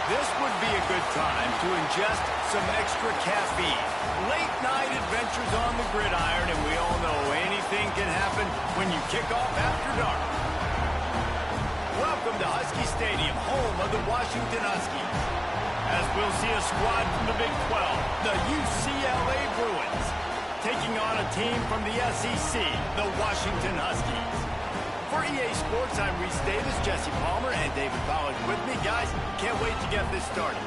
This would be a good time to ingest some extra caffeine. Late night adventures on the gridiron, and we all know anything can happen when you kick off after dark. Welcome to Husky Stadium, home of the Washington Huskies. As we'll see a squad from the Big 12, the UCLA Bruins, taking on a team from the SEC, the Washington Huskies. For EA Sports, I'm Reese Davis, Jesse Palmer, and David Pollack with me. Guys, can't wait to get this started.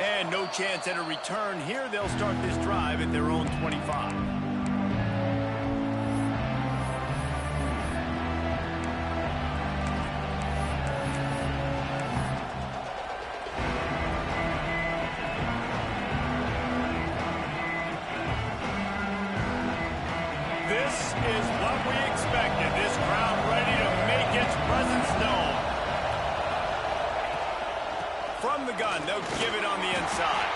And no chance at a return here. They'll start this drive at their own 25. This is what we expected. This crowd ready to make its presence known. From the gun, they'll give it on the inside.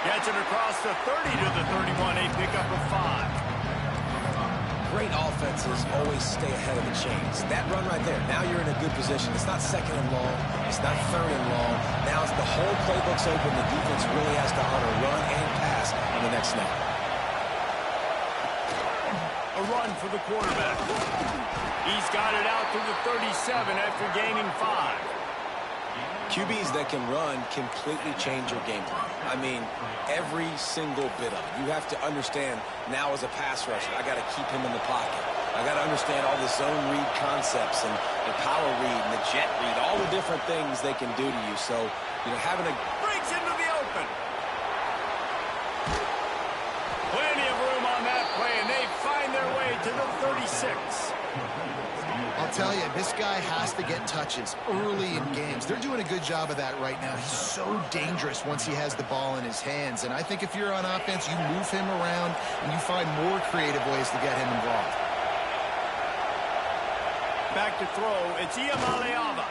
Gets it across the 30 to the 31, a pickup of 5. Great offenses always stay ahead of the chains. That run right there, now you're in a good position. It's not second and long. It's not third and long. Now it's the whole playbook's open. The defense really has to honor run and pass on the next snap. A run for the quarterback. He's got it out to the 37 after gaining 5. QBs that can run completely change your game plan. I mean, every single bit of it. You have to understand now as a pass rusher, I got to keep him in the pocket. I got to understand all the zone read concepts and the power read and the jet read, all the different things they can do to you. So, you know, having a... breaks into the open. Plenty of room on that play, and they find their way to the 36. I'll tell you, this guy has to get touches early in games. They're doing a good job of that right now. He's so dangerous once he has the ball in his hands. And I think if you're on offense, you move him around and you find more creative ways to get him involved. Back to throw, it's Iamaleava.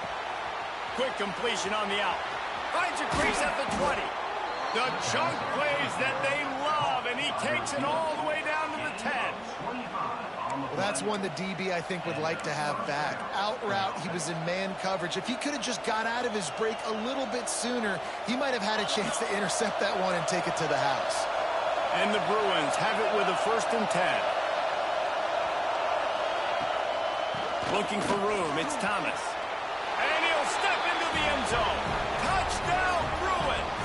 Quick completion on the out. Finds a crease at the 20. The chunk plays that they love, and he takes it all the way down to the 10. Well, that's one the DB, I think, would like to have back. Out route, he was in man coverage. If he could have just got out of his break a little bit sooner, he might have had a chance to intercept that one and take it to the house. And the Bruins have it with a 1st and 10. Looking for room, it's Thomas. And he'll step into the end zone. Touchdown, Bruins!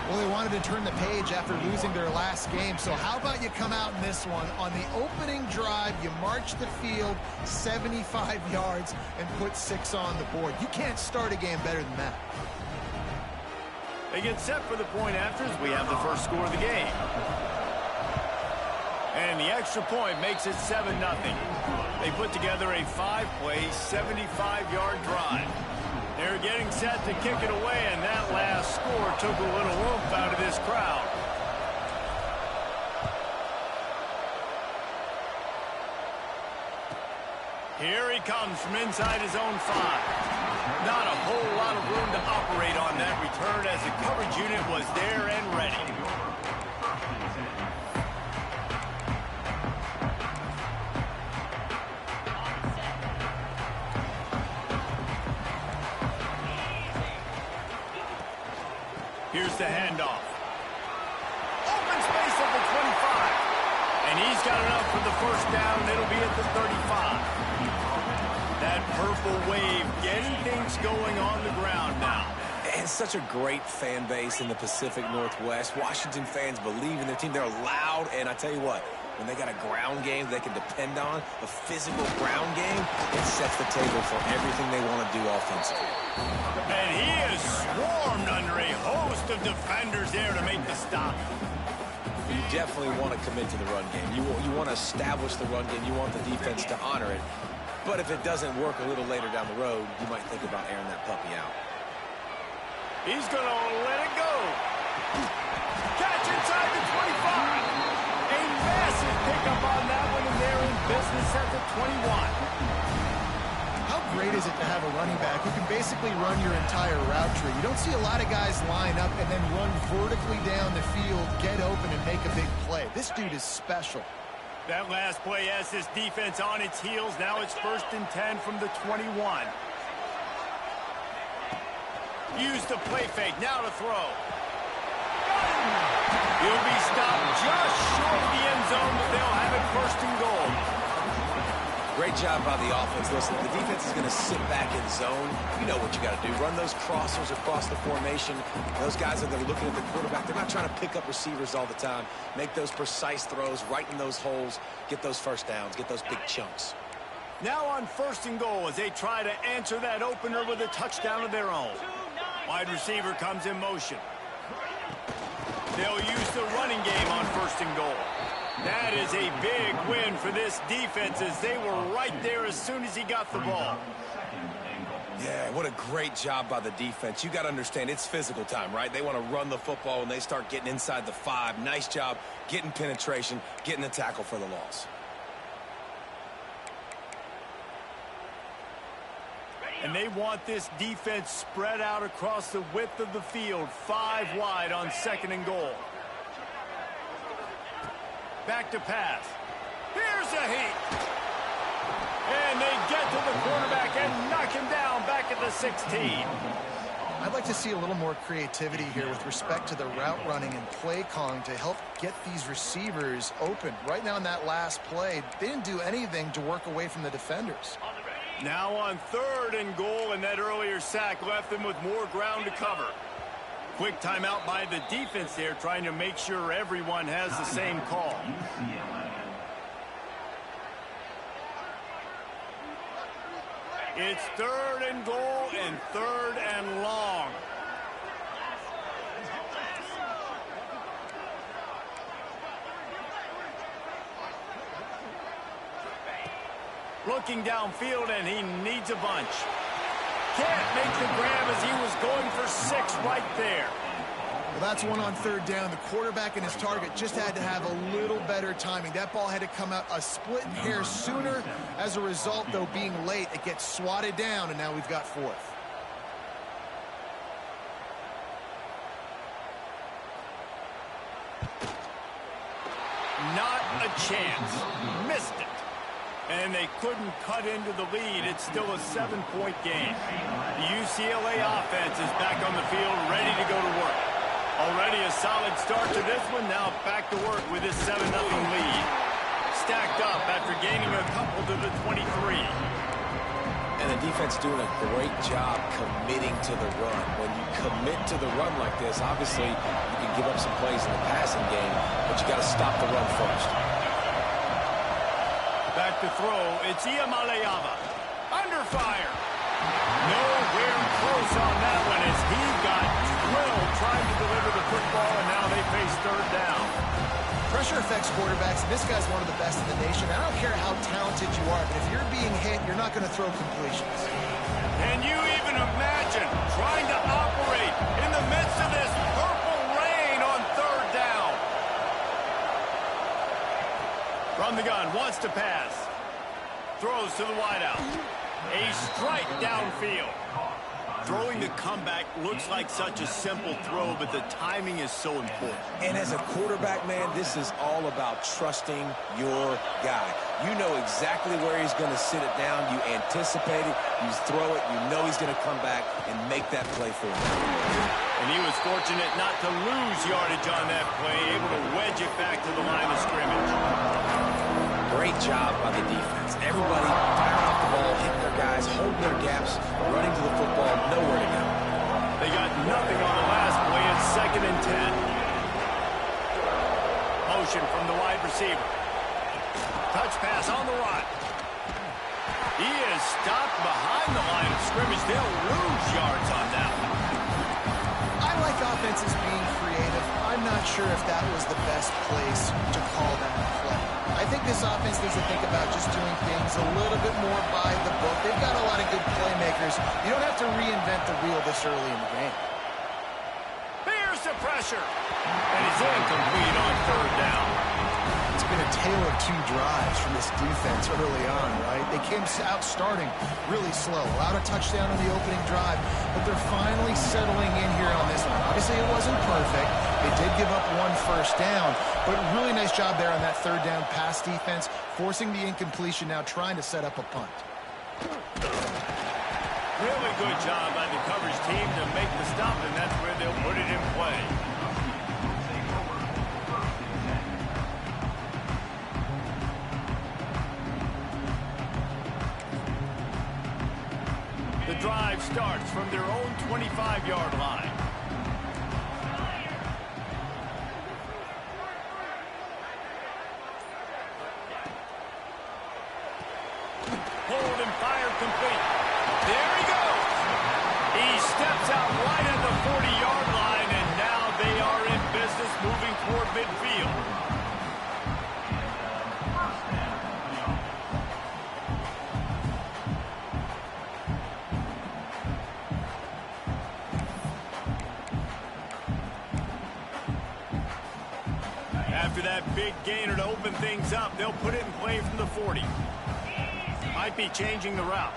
Well, they wanted to turn the page after losing their last game, so how about you come out in this one? On the opening drive, you march the field 75 yards and put 6 on the board. You can't start a game better than that. They get set for the point afters. We have the first score of the game. And the extra point makes it 7-0. They put together a 5-play, 75-yard drive. They're getting set to kick it away, and that last score took a little oomph out of this crowd. Here he comes from inside his own 5. Not a whole lot of room to operate on that return as the coverage unit was there and ready. Here's the handoff. Open space at the 25. And he's got enough for the 1st down. It'll be at the 35. That purple wave getting things going on the ground now. And such a great fan base in the Pacific Northwest. Washington fans believe in their team. They're loud, and I tell you what, when they got a ground game they can depend on, a physical ground game, it sets the table for everything they want to do offensively. And he is swarmed under a host of defenders there to make the stop. You definitely want to commit to the run game. You want to establish the run game. You want the defense to honor it. But if it doesn't work a little later down the road, you might think about airing that puppy out. He's going to let it go. Catch inside the 25. A massive pickup on that one, and they're in business at the 21. How great is it to have a running back who can basically run your entire route tree? You don't see a lot of guys line up and then run vertically down the field, get open, and make a big play. This dude is special. That last play has this defense on its heels. Now it's 1st and 10 from the 21. Use the play fake. Now to throw. He'll be stopped just short of the end zone, but they'll have it 1st and goal. Great job by the offense. Listen, the defense is going to sit back in zone. You know what you got to do. Run those crossers across the formation. Those guys are looking at the quarterback. They're not trying to pick up receivers all the time. Make those precise throws, right in those holes, get those first downs, get those big chunks. Now on 1st and goal as they try to answer that opener with a touchdown of their own. Wide receiver comes in motion. They'll use the running game on 1st and goal. That is a big win for this defense as they were right there as soon as he got the ball. Yeah, what a great job by the defense. You got to understand, it's physical time, right? They want to run the football when they start getting inside the 5. Nice job getting penetration, getting the tackle for the loss. And they want this defense spread out across the width of the field, 5 wide on 2nd and goal. Back to pass. Here's a heat. And they get to the quarterback and knock him down back at the 16. I'd like to see a little more creativity here with respect to the route running and play calling to help get these receivers open. Right now in that last play, they didn't do anything to work away from the defenders. Now on 3rd and goal, and that earlier sack left them with more ground to cover. Quick timeout by the defense there, trying to make sure everyone has the same call. It's 3rd and goal and 3rd and long. Looking downfield, and he needs a bunch. Can't make the grab as he was going for 6 right there. Well, that's one on 3rd down. The quarterback and his target just had to have a little better timing. That ball had to come out a split hair sooner. As a result, though, being late, it gets swatted down, and now we've got 4th. Not a chance. Missed it. And they couldn't cut into the lead. It's still a 7-point game. The UCLA offense is back on the field, ready to go to work. Already a solid start to this one. Now back to work with this 7-0 lead. Stacked up after gaining a couple to the 23. And the defense doing a great job committing to the run. When you commit to the run like this, obviously you can give up some plays in the passing game, but you got to stop the run first. Back to throw, it's Iamaleava. Under fire. Nowhere close on that one as he got drilled trying to deliver the football, and now they face 3rd down. Pressure affects quarterbacks, and this guy's one of the best in the nation. I don't care how talented you are, but if you're being hit, you're not going to throw completions. Can you even imagine trying to operate in the midst of this purple rain on 3rd down? From the gun, wants to pass. Throws to the wideout. A strike downfield. Throwing the comeback looks like such a simple throw, but the timing is so important. And as a quarterback, man, this is all about trusting your guy. You know exactly where he's going to sit it down. You anticipate it. You throw it. You know he's going to come back and make that play for you. And he was fortunate not to lose yardage on that play, able to wedge it back to the line of scrimmage. Great job by the defense. Everybody firing off the ball, hitting their guys, holding their gaps, running to the football, nowhere to go. They got nothing on the last play. It's 2nd and 10. Motion from the wide receiver. Touch pass on the run. He is stopped behind the line of scrimmage. They'll lose yards on that one. I like offenses being creative. I'm not sure if that was the best place to call that play. I think this offense needs to think about just doing things a little bit more by the book. They've got a lot of good playmakers. You don't have to reinvent the wheel this early in the game. Here's the pressure. And he's incomplete on third down. It's been a tale of two drives from this defense early on, right? They came out starting really slow, allowed a touchdown on the opening drive, but they're finally settling in here on this one. Obviously, it wasn't perfect. They did give up one first down, but really nice job there on that third down pass defense, forcing the incompletion, now trying to set up a punt. Really good job by the coverage team to make the stop, and that's where they'll put it in play. The drive starts from their own 25-yard line. Hold and fire complete. There he goes. He steps out right at the 40-yard line, and now they are in business moving toward midfield. After that big gainer to open things up, they'll put it in play from the 40. Might be changing the route.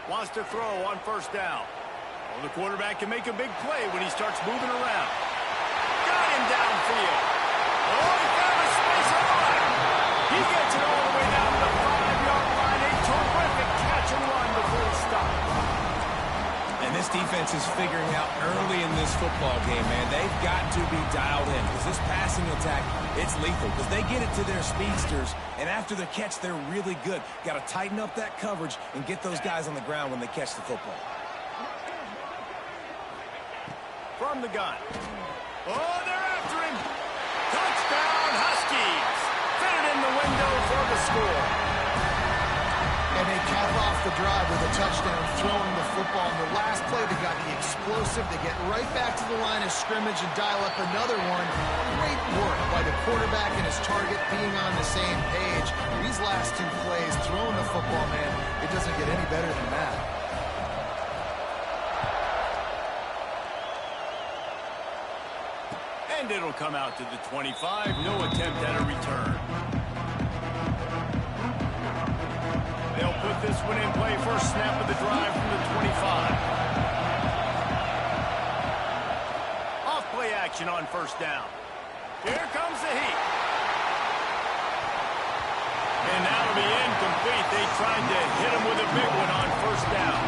Wants to throw on first down. Oh, the quarterback can make a big play when he starts moving around. Got him downfield. Oh, he found a space alive. He gets it all the way down to the 5-yard line. A terrific catch and run before he stops. And this defense is figuring out early in this football game, man. They've got to be dialed in because this passing attack, it's lethal because they get it to their speedsters, and after the catch, they're really good. Got to tighten up that coverage and get those guys on the ground when they catch the football. From the gun. Oh, they're after him. Touchdown, Huskies. Fit it in the window for the score. And they cap off the drive with a touchdown, throwing the football. In the last play, they got the explosive. They get right back to the line of scrimmage and dial up another one. Great work by the quarterback and his target being on the same page. These last two plays, throwing the football, man, it doesn't get any better than that. And it'll come out to the 25. No attempt at a return. They'll put this one in play. First snap of the drive from the 25. Off play action on first down. Here comes the heat. And that'll be incomplete. They tried to hit him with a big one on first down.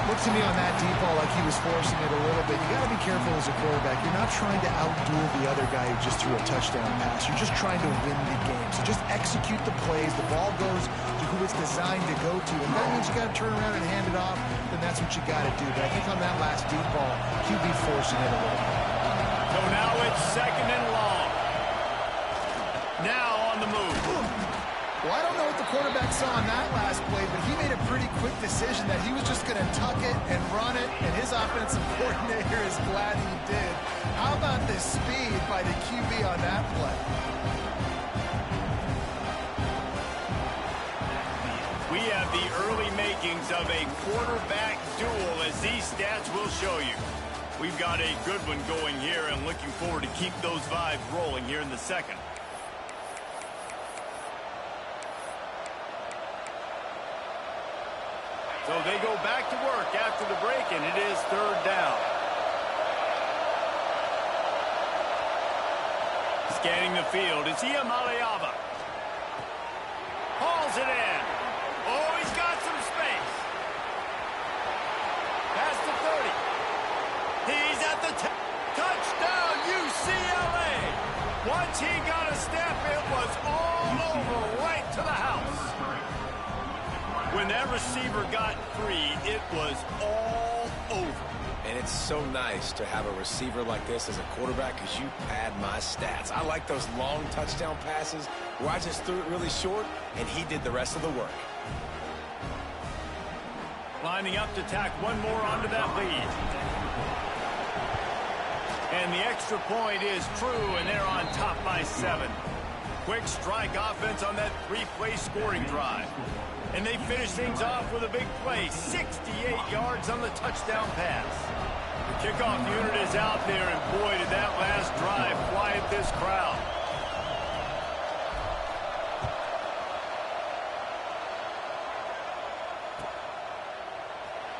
Looked to me on that deep ball like he was forcing it a little bit. You got to be careful as a quarterback. You're not trying to outduel the other guy who just threw a touchdown pass. You're just trying to win the game. So just execute the plays. The ball goes to who it's designed to go to. And that means you got to turn around and hand it off. Then that's what you got to do. But I think on that last deep ball, QB forcing it a little bit. So now it's second and long. Now on the move. Well, I don't know what the quarterback saw on that last play, but he made a pretty quick decision that he was just going to tuck it and run it, and his offensive coordinator is glad he did. How about the speed by the QB on that play? We have the early makings of a quarterback duel, as these stats will show you. We've got a good one going here, and looking forward to keep those vibes rolling here in the second. So they go back to work after the break, and it is third down. Scanning the field, it's Maliava. Hauls it in. Oh, he's got some space. Past the 30. He's at the touchdown, UCLA. Once he got a step, it was all over, right to the house. When that receiver got free, it was all over. And it's so nice to have a receiver like this as a quarterback because you pad my stats. I like those long touchdown passes where I just threw it really short and he did the rest of the work. Lining up to tack one more onto that lead. And the extra point is true, and they're on top by 7. Quick strike offense on that 3-play scoring drive. And they finish things off with a big play, 68 yards on the touchdown pass. The kickoff unit is out there, and boy, did that last drive quiet this crowd.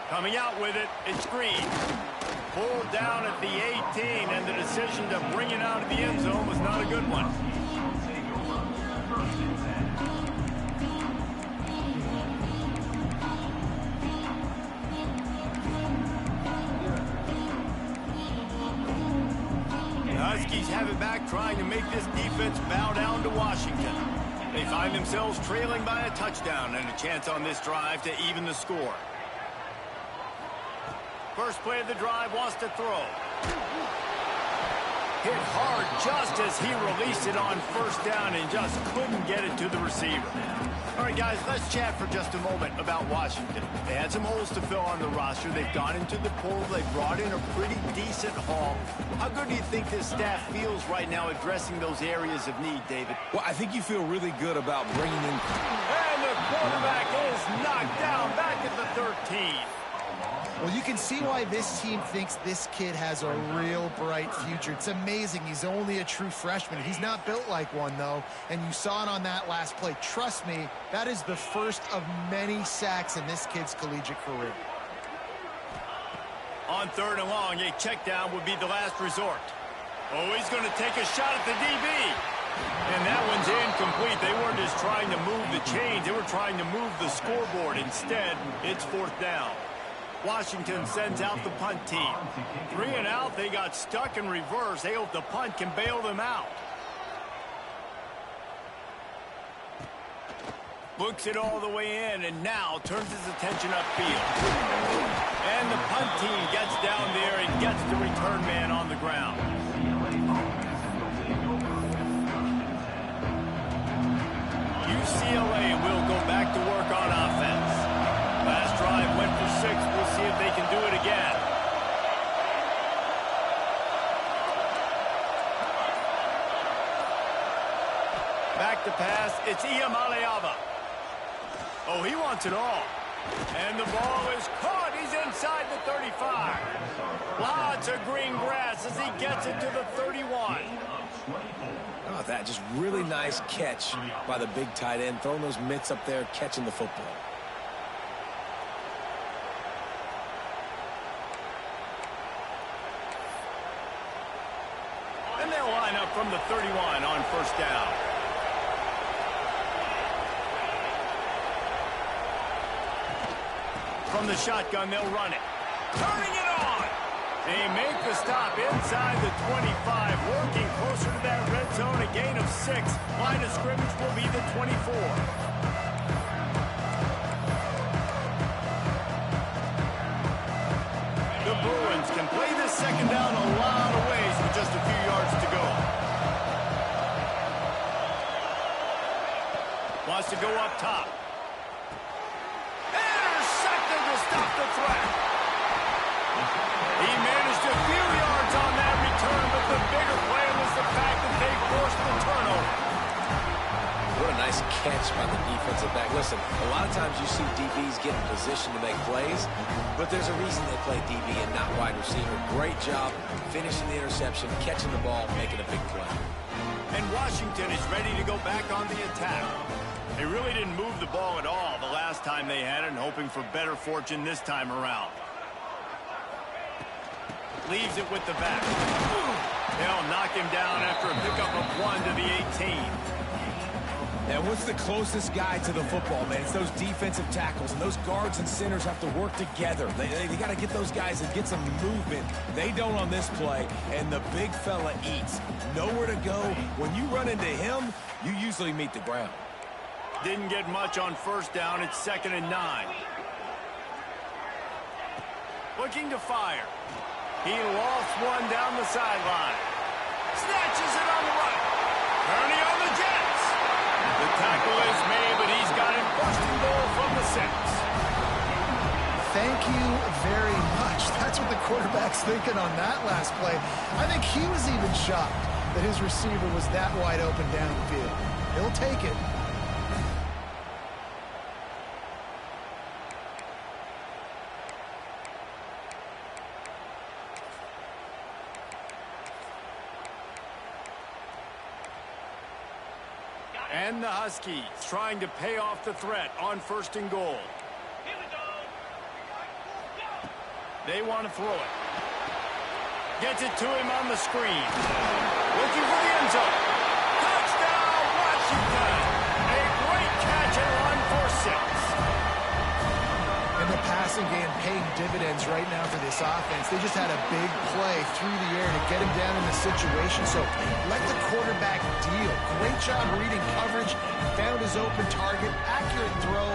Coming out with it, it's Green. Pulled down at the 18, and the decision to bring it out of the end zone was not a good one. The Huskies have it back, trying to make this defense bow down to Washington. They find themselves trailing by a touchdown and a chance on this drive to even the score. First play of the drive, wants to throw. Hit hard just as he released it on first down and just couldn't get it to the receiver. All right, guys, let's chat for just a moment about Washington. They had some holes to fill on the roster. They've gone into the poll. They brought in a pretty decent haul. How good do you think this staff feels right now addressing those areas of need, David? Well, I think you feel really good about bringing in... And the quarterback is knocked down back at the 13. Well, you can see why this team thinks this kid has a real bright future. It's amazing. He's only a true freshman. He's not built like one, though, and you saw it on that last play. Trust me, that is the first of many sacks in this kid's collegiate career. On 3rd and long, a check down would be the last resort. Oh, he's going to take a shot at the DB. And that one's incomplete. They weren't just trying to move the chains. They were trying to move the scoreboard. Instead, it's 4th down. Washington sends out the punt team. 3 and out, they got stuck in reverse. They hope the punt can bail them out. Looks it all the way in, and now turns his attention upfield. And the punt team gets down there and gets the return man on the ground. UCLA will go back to work on offense. Last drive went for 6. We'll see if they can do it again. Back to pass. It's Iamaleava. Oh, he wants it all. And the ball is caught. He's inside the 35. Lots of green grass as he gets it to the 31. How about that? Just really nice catch by the big tight end, throwing those mitts up there, catching the football. And they'll line up from the 31 on 1st down. From the shotgun, they'll run it. Turning it on. They make the stop inside the 25, working closer to that red zone, a gain of 6. Line of scrimmage will be the 24. The Bruins can play this second down a lot of ways with just a few yards to go. Wants to go up top. Intercepted to stop the threat. He managed a few yards on that return, but the bigger play was the fact that they forced the turnover. What a nice catch by the defensive back. Listen, a lot of times you see DBs get in position to make plays, but there's a reason they play DB and not wide receiver. Great job finishing the interception, catching the ball, making a big play. And Washington is ready to go back on the attack. They really didn't move the ball at all the last time they had it, and hoping for better fortune this time around. Leaves it with the back. They'll knock him down after a pickup of 1 to the 18. And what's the closest guy to the football, man? It's those defensive tackles, and those guards and centers have to work together. They got to get those guys and get some movement. They don't on this play, and the big fella eats. Nowhere to go. When you run into him, you usually meet the ground. Didn't get much on 1st down. It's 2nd and 9. Looking to fire. He lost one down the sideline. Snatches it on the right. Turning on the Jets. The tackle is made, but he's got it 1st and goal from the 6. Thank you very much. That's what the quarterback's thinking on that last play. I think he was even shocked that his receiver was that wide open downfield. He'll take it. And the Huskies trying to pay off the threat on 1st and goal. They want to throw it. Gets it to him on the screen. Looking for the end zone. Touchdown, Washington! A great catch and run for 6. And the passing game paying dividends right now for this offense. They just had a big play through the air to get him down in the situation. So let the quarterback deal. Great job reading coverage. Found his open target. Accurate throw.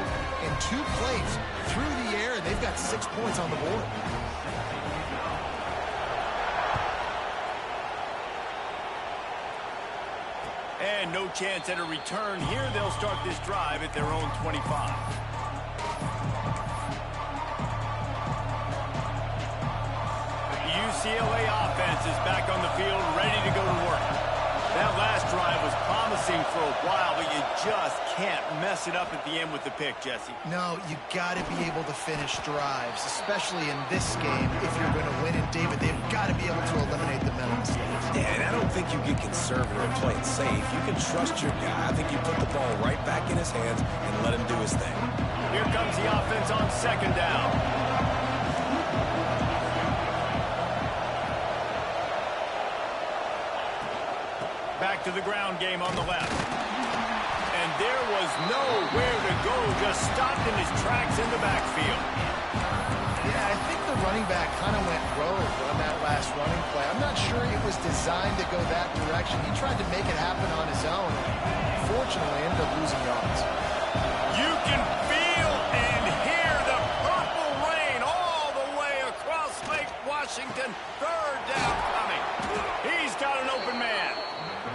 And 2 plays through the air. They've got 6 points on the board. And no chance at a return here. They'll start this drive at their own 25. UCLA offense is back on the field, ready to go to work. That last drive was promising for a while, but you just can't mess it up at the end with the pick, Jesse. No, you got to be able to finish drives, especially in this game if you're going to win it. David, they've got to be able to eliminate the mental mistakes. Yeah, and I don't think you get conservative and play it safe. You can trust your guy. I think you put the ball right back in his hands and let him do his thing. Here comes the offense on 2nd down. Back to the ground game on the left. And there was nowhere to go, just stopped in his tracks in the backfield. Yeah, I think the running back kind of went rogue on that last running play. I'm not sure it was designed to go that direction. He tried to make it happen on his own. Fortunately, ended up losing yards. You can feel and hear the purple rain all the way across Lake Washington. 3rd down coming. He's got an open man.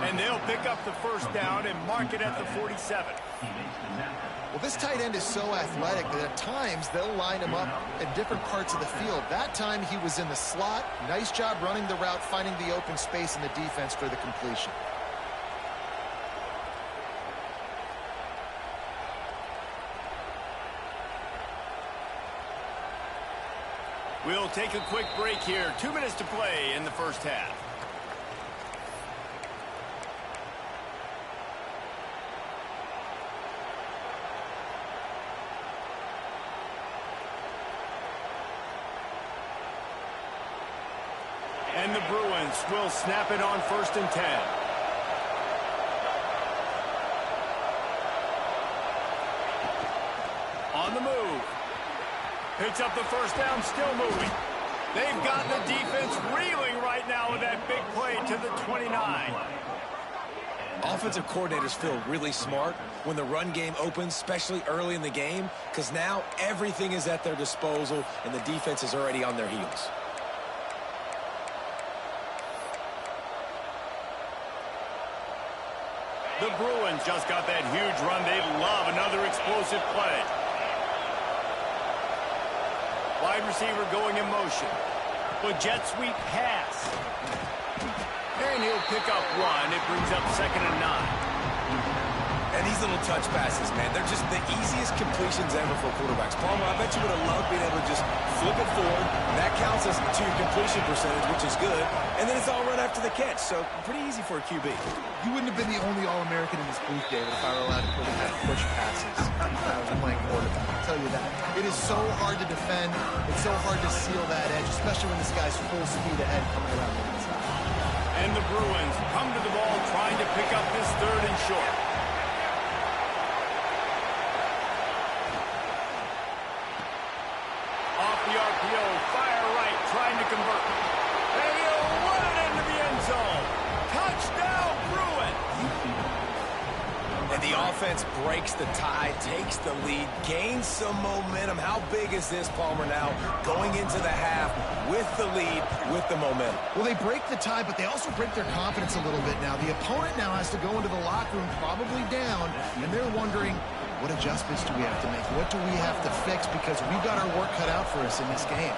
And they'll pick up the 1st down and mark it at the 47. Well, this tight end is so athletic that at times they'll line him up in different parts of the field. That time he was in the slot. Nice job running the route, finding the open space in the defense for the completion. We'll take a quick break here. 2 minutes to play in the 1st half. And the Bruins will snap it on 1st and 10. On the move. Picks up the 1st down, still moving. They've got the defense reeling right now with that big play to the 29. Offensive coordinators feel really smart when the run game opens, especially early in the game, because now everything is at their disposal and the defense is already on their heels. The Bruins just got that huge run. They love another explosive play. Wide receiver going in motion. But jet sweep pass. And he'll pick up 1. It brings up 2nd and 9. And these little touch passes, man, they're just the easiest completions ever for quarterbacks. Palmer, I bet you would have loved being able to just flip it forward. That counts as to your completion percentage, which is good. And then it's all run after the catch, so pretty easy for a QB. You wouldn't have been the only All-American in this booth, David, if I were allowed to put in that push passes. I was playing quarterback, I'll tell you that. It is so hard to defend. It's so hard to seal that edge, especially when this guy's full speed ahead coming around the inside. And the Bruins come to the ball trying to pick up this 3rd and short. Off the RPO, fire right, trying to convert. And he'll run it into the end zone. Touchdown, Bruins! And the offense breaks the tie, takes the lead, gains some momentum. How big is this, Palmer, now going into the half with the lead, with the momentum? Well, they break the tie, but they also break their confidence a little bit now. The opponent now has to go into the locker room probably down, and they're wondering, What adjustments do we have to make? What do we have to fix? Because we've got our work cut out for us in this game.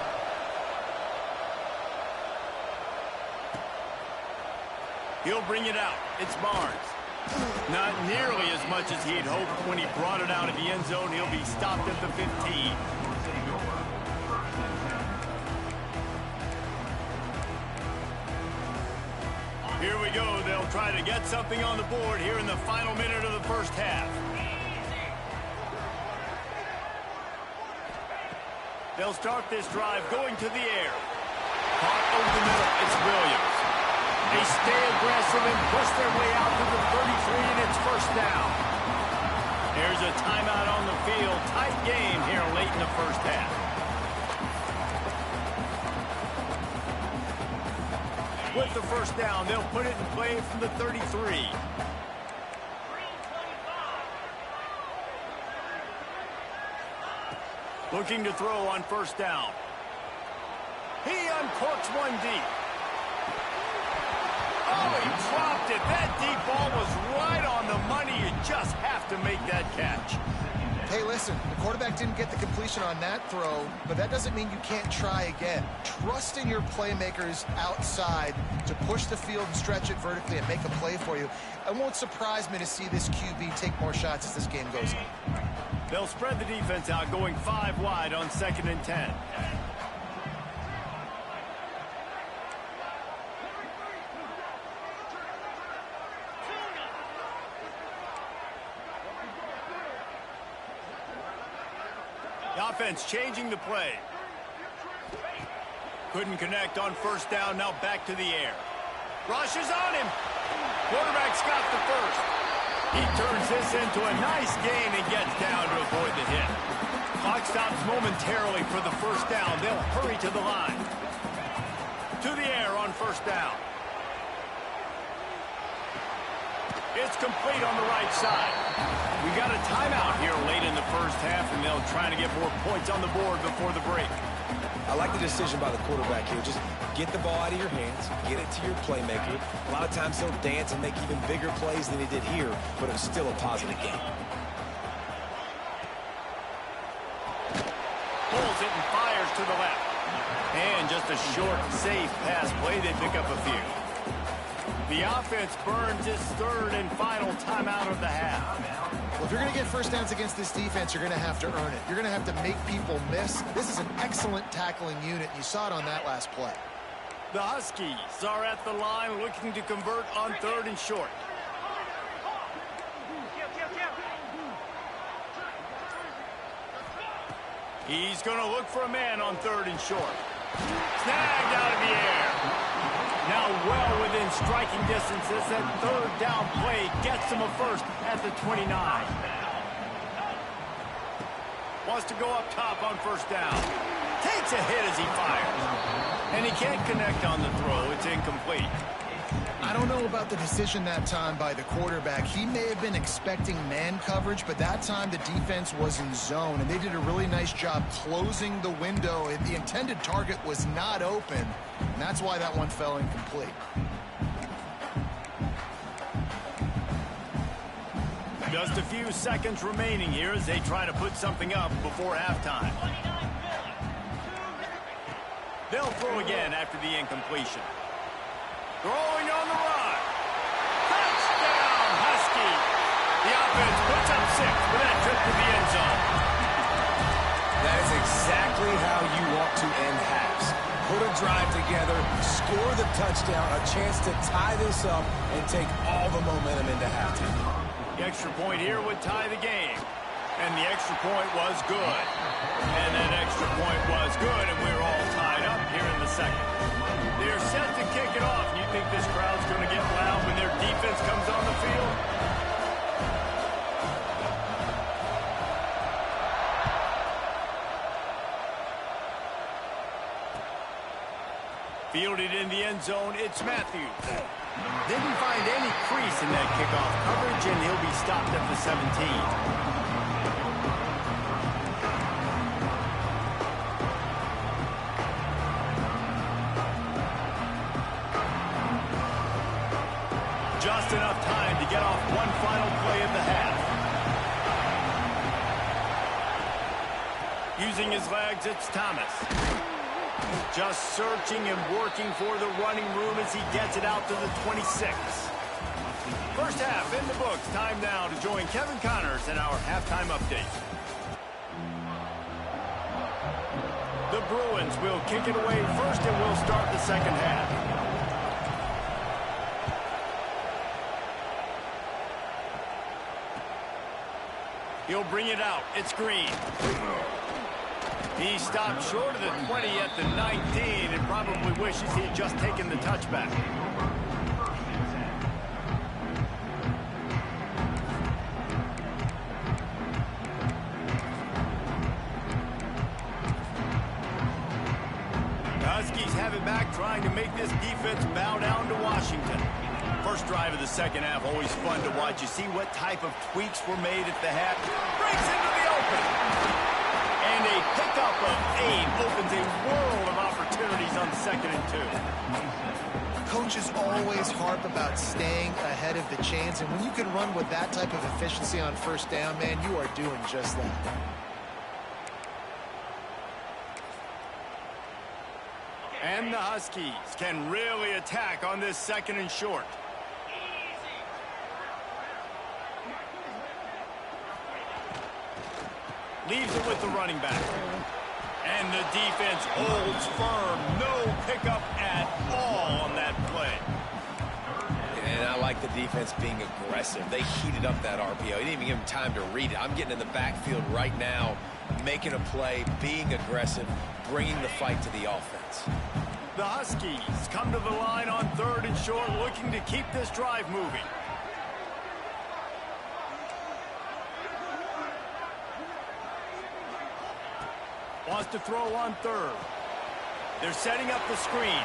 He'll bring it out. It's Barnes. Not nearly as much as he'd hoped when he brought it out of the end zone. He'll be stopped at the 15. Here we go. They'll try to get something on the board here in the final minute of the first half. They'll start this drive going to the air. Caught over the middle. It's Williams. They stay aggressive and push their way out to the 33, and it's first down. There's a timeout on the field. Tight game here late in the first half. With the first down, they'll put it in play from the 33. Looking to throw on first down. He uncorks one deep. Oh, he dropped it. That deep ball was right on the money. You just have to make that catch. Hey, listen, the quarterback didn't get the completion on that throw, but that doesn't mean you can't try again. Trust in your playmakers outside to push the field and stretch it vertically and make a play for you. It won't surprise me to see this QB take more shots as this game goes on. They'll spread the defense out, going 5 wide on 2nd and 10. The offense changing the play. Couldn't connect on first down, now back to the air. Rush is on him. Quarterback's got the first. He turns this into a nice gain and gets down to avoid the hit. Clock stops momentarily for the first down. They'll hurry to the line. To the air on first down. It's complete on the right side. We got a timeout here late in the first half, and they'll try to get more points on the board before the break. I like the decision by the quarterback here. Just get the ball out of your hands, get it to your playmaker. A lot of times he'll dance and make even bigger plays than he did here, but it was still a positive game. Pulls it and fires to the left. And just a short, safe pass play. They pick up a few. The offense burns its 3rd and final timeout of the half. Well, if you're going to get first downs against this defense, you're going to have to earn it. You're going to have to make people miss. This is an excellent tackling unit. You saw it on that last play. The Huskies are at the line looking to convert on 3rd and short. He's going to look for a man on 3rd and short. Snagged out of the air. Now well within striking distance. This that 3rd down play gets him a first at the 29. Wants to go up top on first down. Takes a hit as he fires. And he can't connect on the throw. It's incomplete. I don't know about the decision that time by the quarterback. He may have been expecting man coverage, but that time the defense was in zone, and they did a really nice job closing the window. The intended target was not open, and that's why that one fell incomplete. Just a few seconds remaining here as they try to put something up before halftime. They'll throw again after the incompletion. Throwing on the run. Touchdown, Husky. The offense puts up 6 with that trip to the end zone. That is exactly how you want to end halves. Put a drive together, score the touchdown, a chance to tie this up and take all the momentum into halftime. The extra point here would tie the game. And the extra point was good. And that extra point was good, and we're all tied up here in the second. They're set to kick it off. You think this crowd's going to get loud when their defense comes on the field? Fielded in the end zone, it's Matthews. Didn't find any crease in that kickoff coverage, and he'll be stopped at the 17. Just enough time to get off one final play of the half. Using his legs, it's Thomas. Just searching and working for the running room as he gets it out to the 26. First half in the books. Time now to join Kevin Connors in our halftime update. The Bruins will kick it away first, and we'll start the second half. He'll bring it out. It's Green. He stopped short of the 20 at the 19 and probably wishes he had just taken the touchback. Huskies have it back, trying to make this defense bow down to Washington. First drive of the second half, always fun to watch. You see what type of tweaks were made at the half. Breaks into the open. And a pickup of 8 opens a world of opportunities on 2nd and 2. Coaches always harp about staying ahead of the chains, and when you can run with that type of efficiency on first down, man, you are doing just that. And the Huskies can really attack on this 2nd and short. Leaves it with the running back. And the defense holds firm. No pickup at all on that play. And I like the defense being aggressive. They heated up that RPO. He didn't even give him time to read it. I'm getting in the backfield right now, making a play, being aggressive, bringing the fight to the offense. The Huskies come to the line on 3rd and short, looking to keep this drive moving. Wants to throw on 3rd. They're setting up the screen.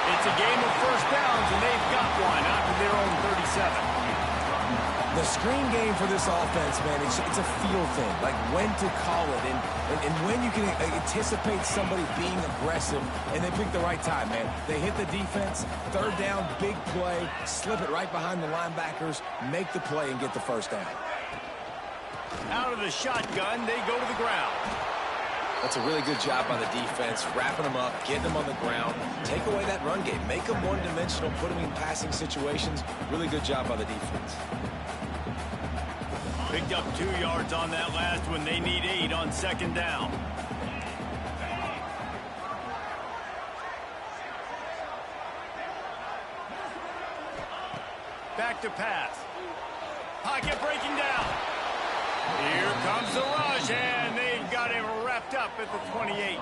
It's a game of first downs, and they've got one out to their own 37. The screen game for this offense, man, it's a feel thing, like when to call it and when you can anticipate somebody being aggressive, and they pick the right time, man. They hit the defense, 3rd down, big play, slip it right behind the linebackers, make the play, and get the first down. Out of the shotgun, they go to the ground. That's a really good job by the defense, wrapping them up, getting them on the ground, take away that run game, make them one-dimensional, put them in passing situations. Really good job by the defense. Picked up 2 yards on that last one. They need 8 on 2nd down. Back to pass. Pocket breaking down. Here comes the rush, and they've got him wrapped up at the 28.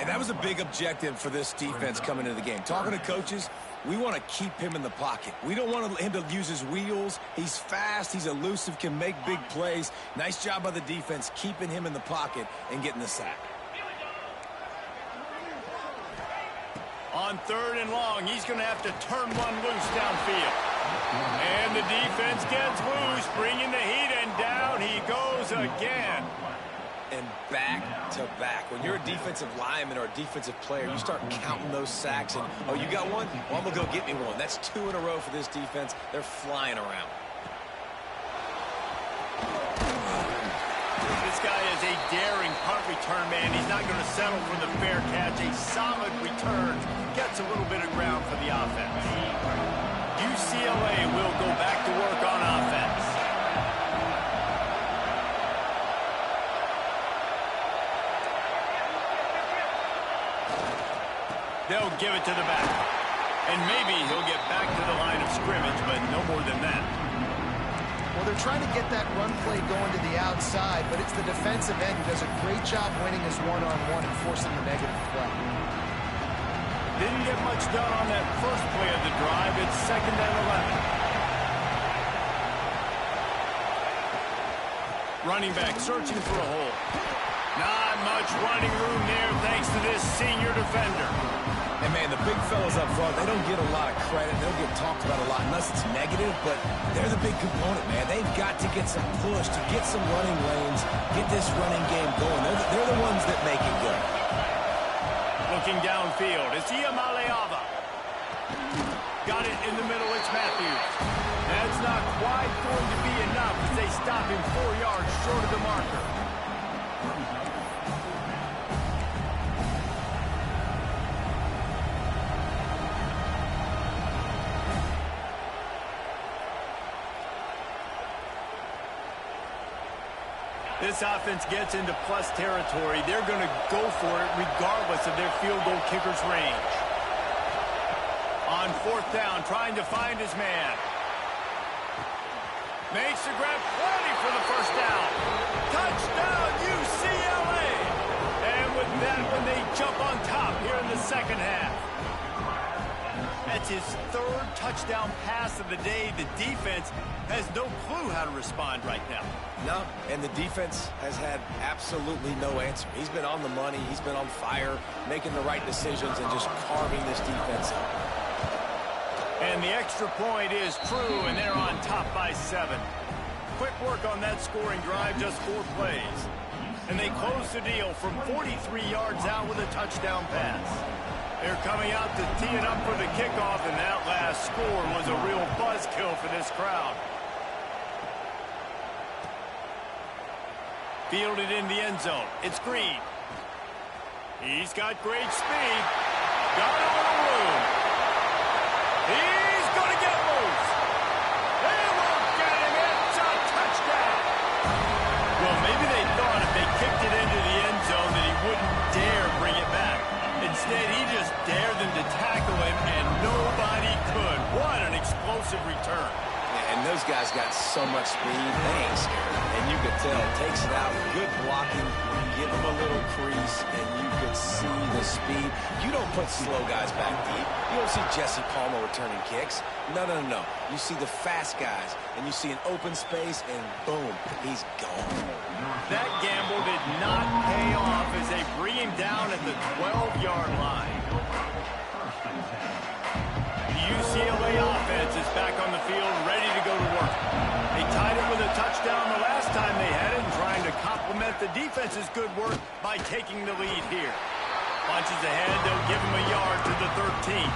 And that was a big objective for this defense coming into the game. Talking to coaches, we want to keep him in the pocket. We don't want him to use his wheels. He's fast, he's elusive, can make big plays. Nice job by the defense keeping him in the pocket and getting the sack. On 3rd and long, he's going to have to turn one loose downfield. And the defense gets loose, bringing the heat, and down he goes again. And back to back. When you're a defensive lineman or a defensive player, you start counting those sacks and, oh, you got one? Well, I'm going to go get me one. That's 2 in a row for this defense. They're flying around. This guy is a daring punt return man. He's not going to settle for the fair catch. A solid return. Gets a little bit of ground for the offense. UCLA will go back to work on offense. They'll give it to the back. And maybe he'll get back to the line of scrimmage, but no more than that. Well, they're trying to get that run play going to the outside, but it's the defensive end who does a great job winning his one-on-one and forcing the negative play. Didn't get much done on that first play of the drive. It's 2nd and 11. Running back searching for a hole. Not much running room there thanks to this senior defender. And, man, the big fellas up front, they don't get a lot of credit. They don't get talked about a lot unless it's negative, but they're the big component, man. They've got to get some push, to get some running lanes, get this running game going. They're the ones that make it go. Looking downfield, it's Iamaleava. Got it in the middle, it's Matthews. That's not quite going to be enough as they stop him 4 yards short of the marker. this offense gets into plus territory, they're going to go for it regardless of their field goal kicker's range. On 4th down, trying to find his man. Makes the grab, plenty for the first down. Touchdown, UCLA! And with that one, they jump on top here in the second half. That's his 3rd touchdown pass of the day. The defense has no clue how to respond right now. No, and the defense has had absolutely no answer. He's been on the money. He's been on fire, making the right decisions and just carving this defense up. And the extra point is true, and they're on top by 7. Quick work on that scoring drive, just 4 plays. And they close the deal from 43 yards out with a touchdown pass. They're coming out to tee it up for the kickoff, and that last score was a real buzzkill for this crowd. Fielded in the end zone. It's Green. He's got great speed. Got a little room. He's going to get loose. They won't get him. It's a touchdown. Well, maybe they thought if they kicked it into the end zone that he wouldn't dare bring it back. Instead, he just dared them to tackle him, and nobody could. What an explosive return. Yeah, and those guys got so much speed, they ain't scared. And you could tell, takes it out, good blocking, give him a little crease, and you could see the speed. You don't put slow guys back deep. You don't see Jesse Palmer returning kicks. No, no, no. You see the fast guys, and you see an open space, and boom, he's gone. That gamble did not pay off as they bring him down at the 12-yard line. The UCLA offense is back on the field, ready to go to work. They tied it with a touchdown the last time they had it, and trying to complement the defense's good work by taking the lead here. Punches ahead, they'll give him a yard to the 13.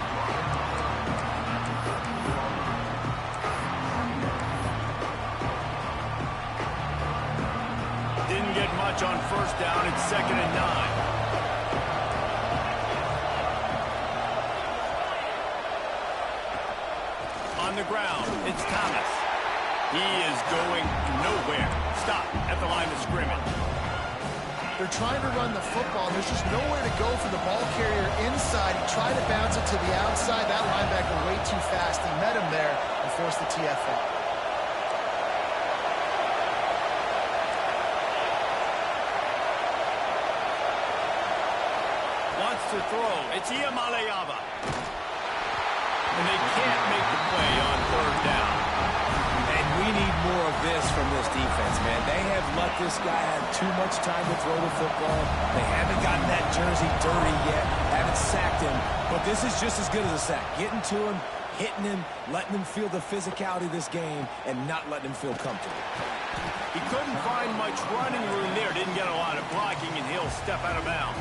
Didn't get much on 1st down. It's 2nd and 9. On the ground, it's Thomas. He is going nowhere. Stop at the line of scrimmage. They're trying to run the football. There's just nowhere to go for the ball carrier inside. He tried to bounce it to the outside. That linebacker way too fast. He met him there and forced the TFL. To throw. It's Iamaleava. And they can't make the play on 3rd down. And we need more of this from this defense, man. They have let this guy have too much time to throw the football. They haven't gotten that jersey dirty yet, haven't sacked him. But this is just as good as a sack. Getting to him, hitting him, letting him feel the physicality of this game, and not letting him feel comfortable. He couldn't find much running room there. Didn't get a lot of blocking, and he'll step out of bounds.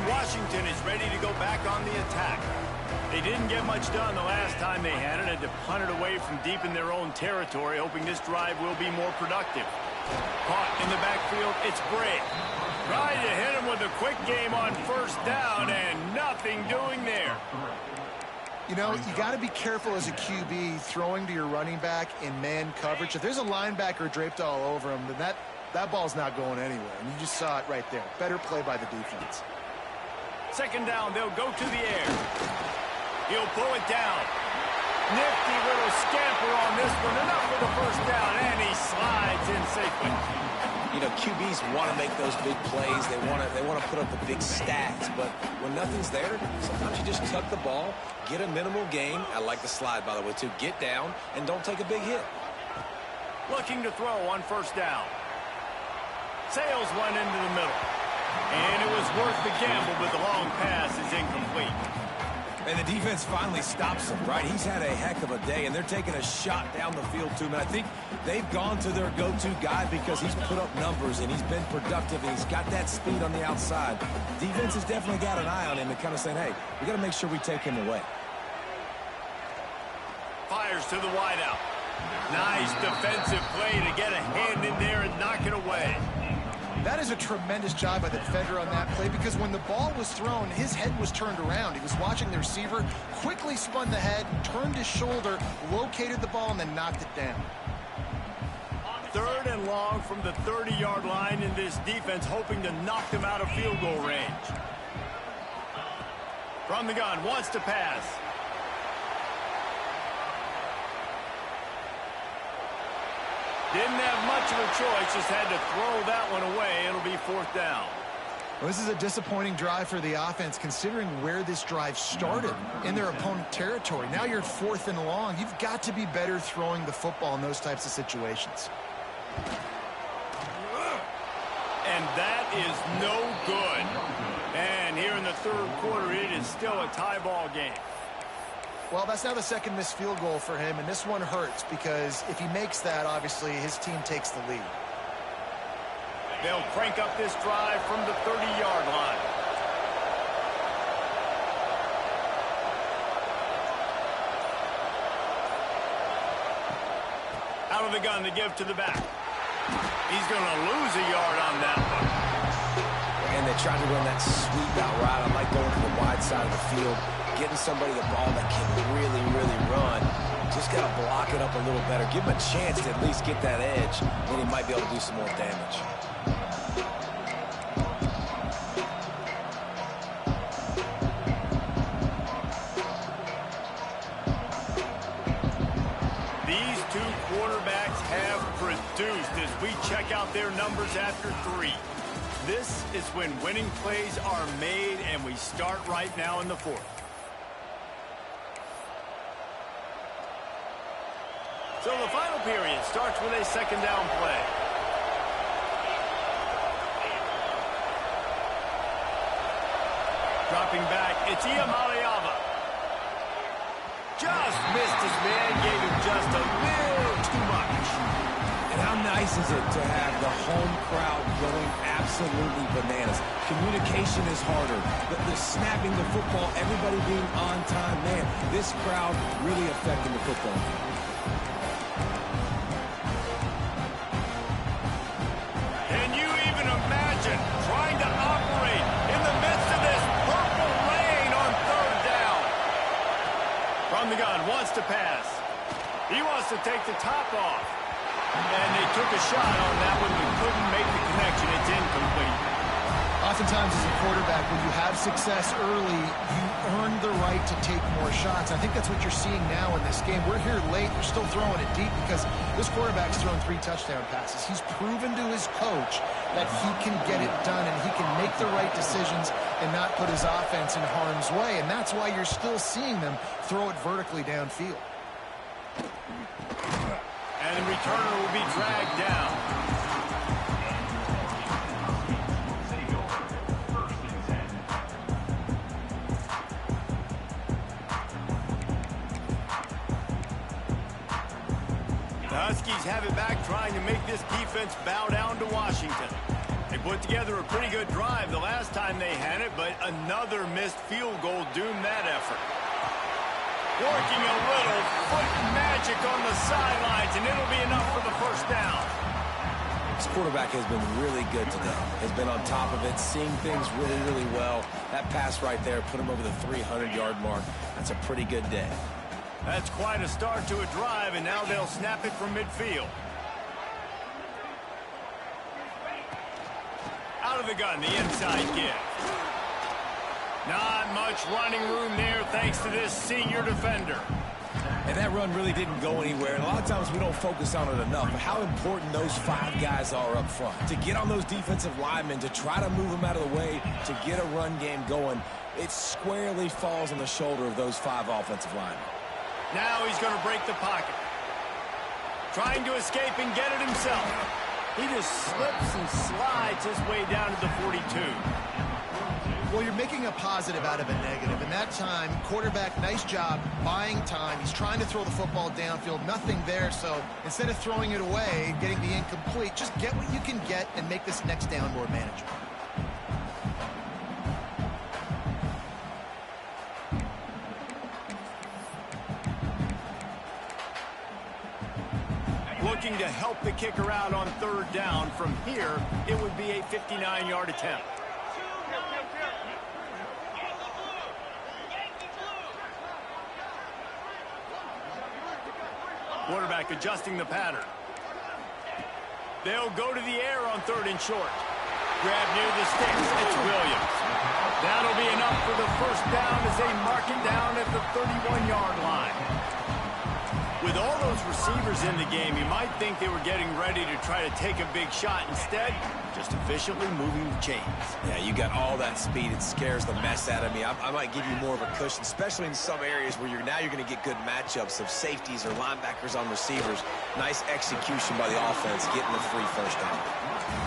Washington is ready to go back on the attack. They didn't get much done the last time they had it, had to punt it away from deep in their own territory, hoping this drive will be more productive. Caught in the backfield, it's Bray. Trying to hit him with a quick game on 1st down, and nothing doing there. You know, you got to be careful as a QB throwing to your running back in man coverage. If there's a linebacker draped all over him, then that ball's not going anywhere. And you just saw it right there. Better play by the defense. 2nd down, they'll go to the air. He'll pull it down. Nifty little scamper on this one. Enough for the 1st down, and he slides in safely. You know, QBs want to make those big plays. They want to put up the big stats. But when nothing's there, sometimes you just tuck the ball, get a minimal gain. I like the slide, by the way, too. Get down and don't take a big hit. Looking to throw on 1st down. Sails one into the middle. And it was worth the gamble, but the long pass is incomplete. And the defense finally stops him, right? He's had a heck of a day, and they're taking a shot down the field to him. And I think they've gone to their go-to guy because he's put up numbers, and he's been productive, and he's got that speed on the outside. Defense has definitely got an eye on him and kind of saying, hey, we got to make sure we take him away. Fires to the wideout. Nice defensive play to get a hand in there and knock it away. That is a tremendous job by the defender on that play, because when the ball was thrown, his head was turned around. He was watching the receiver, quickly spun the head, turned his shoulder, located the ball, and then knocked it down. 3rd and long from the 30-yard line, in this defense hoping to knock them out of field goal range. From the gun, wants to pass. Didn't have much of a choice, just had to throw that one away. It'll be 4th down. Well, this is a disappointing drive for the offense, considering where this drive started, in their opponent territory. Now you're 4th and long. You've got to be better throwing the football in those types of situations. And that is no good. And here in the 3rd quarter, it is still a tie ball game. Well, that's now the 2nd missed field goal for him, and this one hurts because if he makes that, obviously, his team takes the lead. They'll crank up this drive from the 30-yard line. Out of the gun to give to the back. He's going to lose a yard on that one. And they tried to run that sweep out route. I like going to the wide side of the field, getting somebody the ball that can really, really run. Just got to block it up a little better. Give him a chance to at least get that edge, then he might be able to do some more damage. These two quarterbacks have produced as we check out their numbers after 3. This is when winning plays are made, and we start right now in the 4th. So the final period starts with a 2nd down play. Dropping back, it's Iamaleava. Just missed his man, gave him just a little too much. And how nice is it to have the home crowd going absolutely bananas? Communication is harder. The snapping the football, everybody being on time. Man, this crowd really affecting the football. Can you even imagine trying to operate in the midst of this purple rain on 3rd down? From the gun, wants to pass. He wants to take the top off. And they took a shot on that one, but couldn't make the connection. It's incomplete. Oftentimes as a quarterback, when you have success early, you earn the right to take more shots. I think that's what you're seeing now in this game. We're here late. They're still throwing it deep because this quarterback's thrown 3 touchdown passes. He's proven to his coach that he can get it done and he can make the right decisions and not put his offense in harm's way. And that's why you're still seeing them throw it vertically downfield. And the returner will be dragged down. The Huskies have it back, trying to make this defense bow down to Washington. They put together a pretty good drive the last time they had it, but another missed field goal doomed that effort. Working a little foot magic on the sidelines, and it'll be enough for the 1st down. This quarterback has been really good today. Has been on top of it, seeing things really, really well. That pass right there put him over the 300-yard mark. That's a pretty good day. That's quite a start to a drive, and now they'll snap it from midfield. Out of the gun, the inside give. Not much running room there thanks to this senior defender. And that run really didn't go anywhere. And a lot of times we don't focus on it enough. But how important those 5 guys are up front. To get on those defensive linemen, to try to move them out of the way, to get a run game going, it squarely falls on the shoulder of those 5 offensive linemen. Now he's going to break the pocket. Trying to escape and get it himself. He just slips and slides his way down to the 42. Well, you're making a positive out of a negative. And that time, quarterback, nice job buying time. He's trying to throw the football downfield. Nothing there. So instead of throwing it away, getting the incomplete, just get what you can get and make this next down more manageable. looking to help the kicker out on third down. From here, it would be a 59-yard attempt. Quarterback adjusting the pattern. They'll go to the air on third and short. Grab near the sticks. It's Williams. That'll be enough for the first down as they mark it down at the 31-yard line. With all those receivers in the game, you might think they were getting ready to try to take a big shot. Instead, just efficiently moving the chains. Yeah, you got all that speed. It scares the mess out of me. I might give you more of a cushion, especially in some areas where you're going to get good matchups of safeties or linebackers on receivers. Nice execution by the offense, getting the free first down.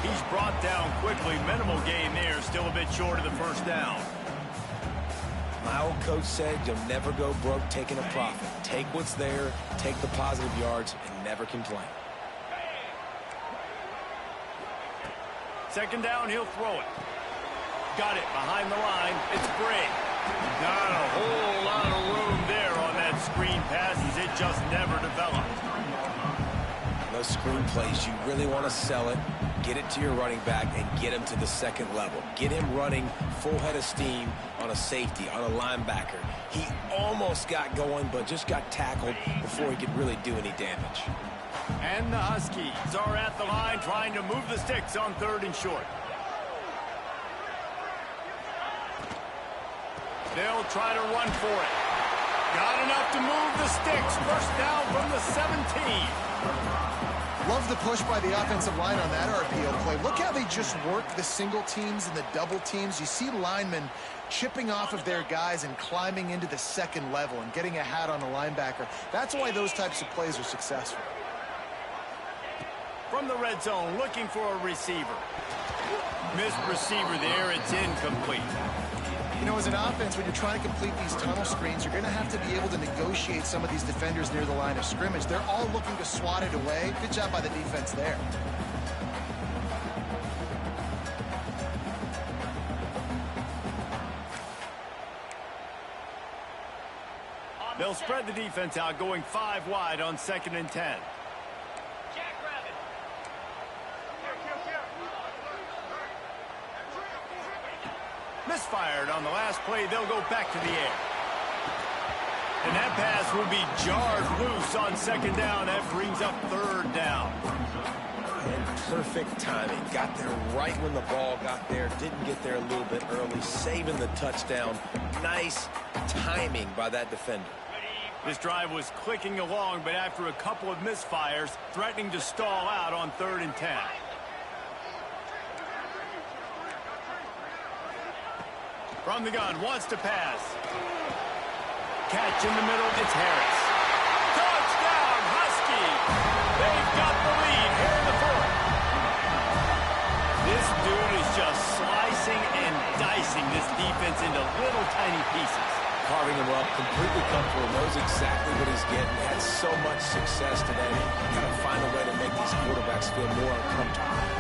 He's brought down quickly. Minimal gain there. Still a bit short of the first down. My old coach said you'll never go broke taking a profit. Take what's there, take the positive yards, and never complain. Second down, he'll throw it. Got it behind the line. It's Bray. Not a whole lot of room there on that screen pass as it just never developed. Those screen plays, you really want to sell it, get it to your running back, and get him to the second level. Get him running full head of steam on a safety, on a linebacker. He almost got going, but just got tackled before he could really do any damage. And the Huskies are at the line trying to move the sticks on third and short. They'll try to run for it. Got enough to move the sticks. First down from the 17. Love the push by the offensive line on that RPO play. Look how they just work the single teams and the double teams. You see linemen chipping off of their guys and climbing into the second level and getting a hat on a linebacker. That's why those types of plays are successful. From the red zone, looking for a receiver. Missed receiver there. It's incomplete. You know, as an offense, when you're trying to complete these tunnel screens, you're going to have to be able to negotiate some of these defenders near the line of scrimmage. They're all looking to swat it away. Good job by the defense there. They'll spread the defense out, going 5 wide on 2nd and 10. Misfired on the last play. They'll go back to the air. And that pass will be jarred loose on 2nd down. That brings up 3rd down. And perfect timing. Got there right when the ball got there. Didn't get there a little bit early. Saving the touchdown. Nice timing by that defender. This drive was clicking along, but after a couple of misfires, threatening to stall out on 3rd and 10. From the gun, wants to pass. Catch in the middle, it's Harris. Touchdown, Husky! They've got the lead here in the 4th. This dude is just slicing and dicing this defense into little tiny pieces. Carving him up, completely comfortable, knows exactly what he's getting. Had so much success today. Got to find a way to make these quarterbacks feel more uncomfortable.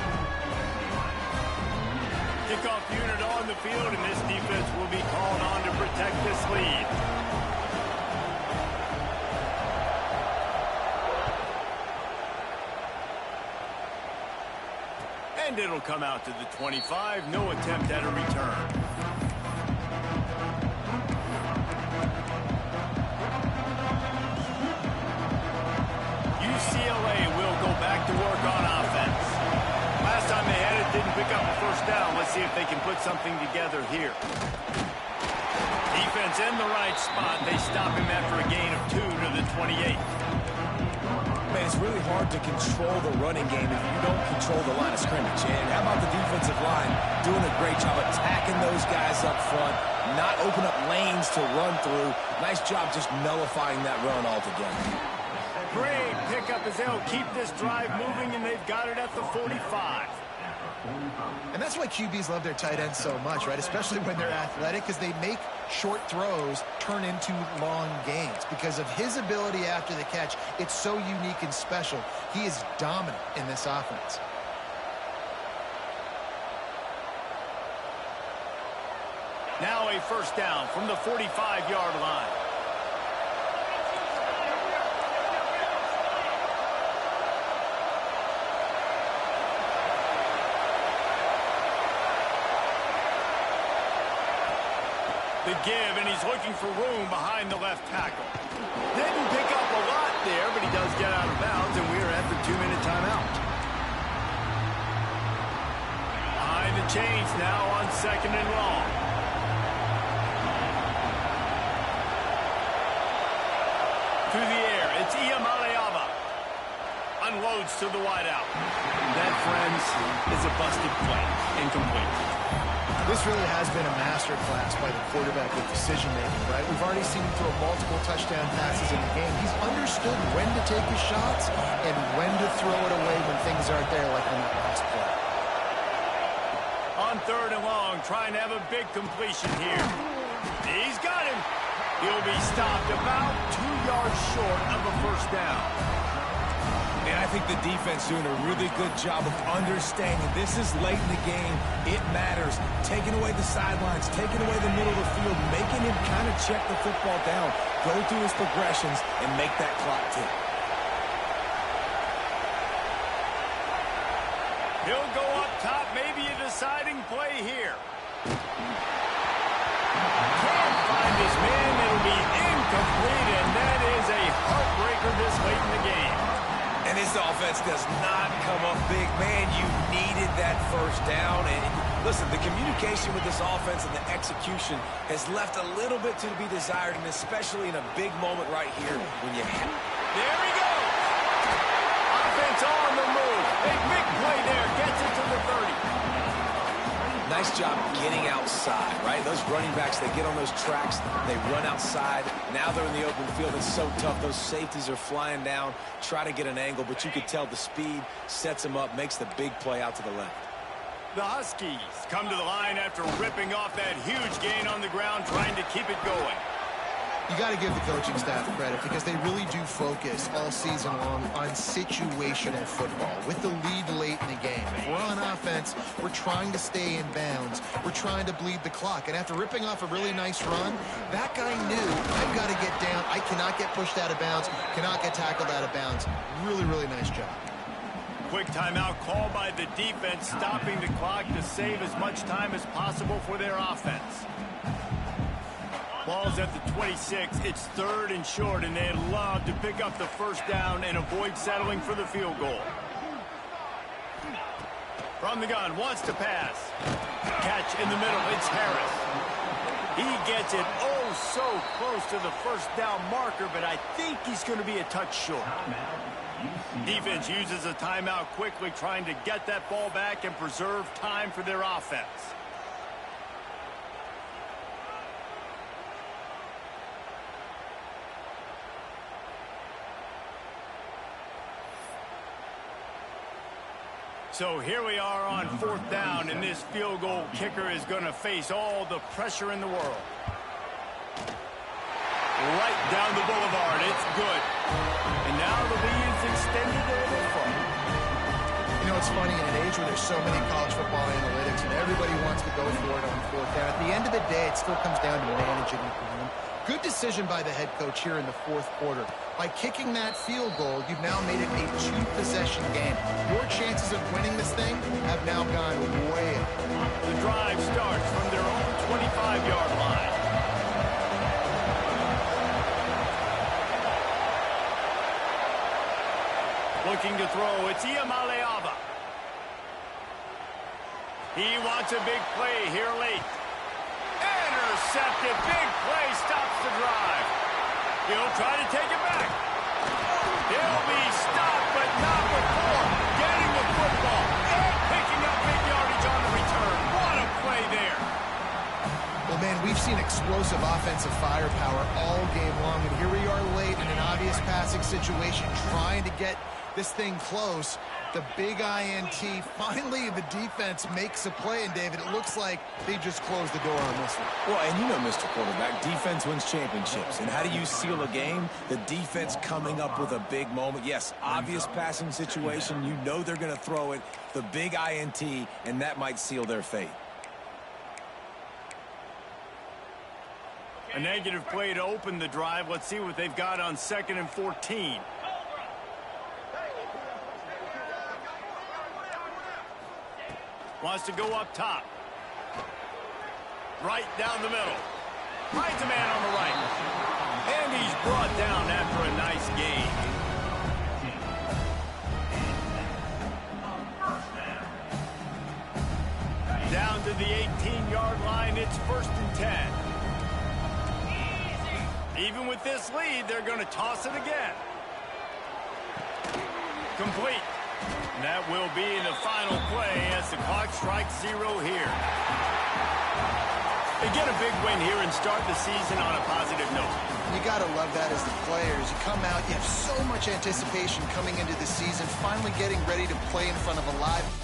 Kickoff unit on the field, and this defense will be called on to protect this lead. And it'll come out to the 25. No attempt at a return. UCLA will go back to work on offense. Last time they had it, didn't pick up a first down. Let's see if they can put something together here. Defense in the right spot. They stop him after a gain of 2 to the 28. Man, it's really hard to control the running game if you don't control the line of scrimmage. And how about the defensive line doing a great job attacking those guys up front, not open up lanes to run through. Nice job just nullifying that run altogether. Great pickup as they'll keep this drive moving, and they've got it at the 45. And that's why QBs love their tight ends so much, right? Especially when they're athletic, because they make short throws turn into long gains. Because of his ability after the catch, it's so unique and special. He is dominant in this offense. Now a first down from the 45-yard line. The give, and he's looking for room behind the left tackle. Didn't pick up a lot there, but he does get out of bounds, and we're at the 2-minute timeout. Behind the chains now on 2nd and long. Through the air, it's Iamaleava. Unloads to the wideout. That, friends, is a busted play. Incomplete. This really has been a masterclass by the quarterback with decision-making, right? We've already seen him throw multiple touchdown passes in the game. He's understood when to take his shots and when to throw it away when things aren't there, like on that last play. On 3rd and long, trying to have a big completion here. He's got him. He'll be stopped about 2 yards short of a first down. And I think the defense doing a really good job of understanding this is late in the game. It matters. Taking away the sidelines, taking away the middle of the field, making him kind of check the football down, go through his progressions, and make that clock tick. He'll go up top, maybe a deciding play here. Can't find his man. It'll be incomplete, and that is a heartbreaker this late in the game. And this offense does not come up big. Man, you needed that first down. And listen, the communication with this offense and the execution has left a little bit to be desired, and especially in a big moment right here when you have... There he goes. Offense on the move. A big play there. Gets it to the 30. Nice job getting outside, right? Those running backs, they get on those tracks, they run outside. Now they're in the open field. It's so tough. Those safeties are flying down, try to get an angle, but you could tell the speed sets them up, makes the big play out to the left. The Huskies come to the line after ripping off that huge gain on the ground, trying to keep it going. You got to give the coaching staff credit because they really do focus all season long on situational football with the lead late in the game. If we're on offense, we're trying to stay in bounds. We're trying to bleed the clock. And after ripping off a really nice run, that guy knew, I've got to get down. I cannot get pushed out of bounds, cannot get tackled out of bounds. Really, really nice job. Quick timeout called by the defense, stopping the clock to save as much time as possible for their offense. Ball's at the 26. It's 3rd and short, and they'd love to pick up the first down and avoid settling for the field goal. From the gun, wants to pass. Catch in the middle, it's Harris. He gets it oh so close to the first down marker, but I think he's going to be a touch short. Defense uses a timeout quickly, trying to get that ball back and preserve time for their offense. So here we are on 4th down, and this field goal kicker is going to face all the pressure in the world. Right down the boulevard. It's good. And now the lead is extended a little further. You know, it's funny, in an age where there's so many college football analytics and everybody wants to go for it on 4th down, at the end of the day, it still comes down to managing the game. Good decision by the head coach here in the 4th quarter. By kicking that field goal, you've now made it a 2-possession game. Your chances of winning this thing have now gone way up. The drive starts from their own 25-yard line. Looking to throw, it's Iamaleava. He wants a big play here late. Intercepted, big play, stops the drive. He'll try to take it back. He'll be stopped, but not before getting the football and picking up big yardage on the return. What a play there. Well, man, we've seen explosive offensive firepower all game long, and here we are late in an obvious passing situation, trying to get this thing close. The big INT. Finally, the defense makes a play, and David, it looks like they just closed the door on this one. Well, and you know, Mr. Quarterback, defense wins championships. And how do you seal a game? The defense coming up with a big moment. Yes, obvious passing situation. You know they're going to throw it. The big INT, and that might seal their fate. A negative play to open the drive. Let's see what they've got on 2nd and 14. Wants to go up top. Right down the middle. Finds a man on the right. And he's brought down after a nice gain. Down to the 18-yard line, it's 1st and 10. Even with this lead, they're going to toss it again. Complete. And that will be the final play as the clock strikes 0 here. They get a big win here and start the season on a positive note. You got to love that as the players. You come out, you have so much anticipation coming into the season, finally getting ready to play in front of a live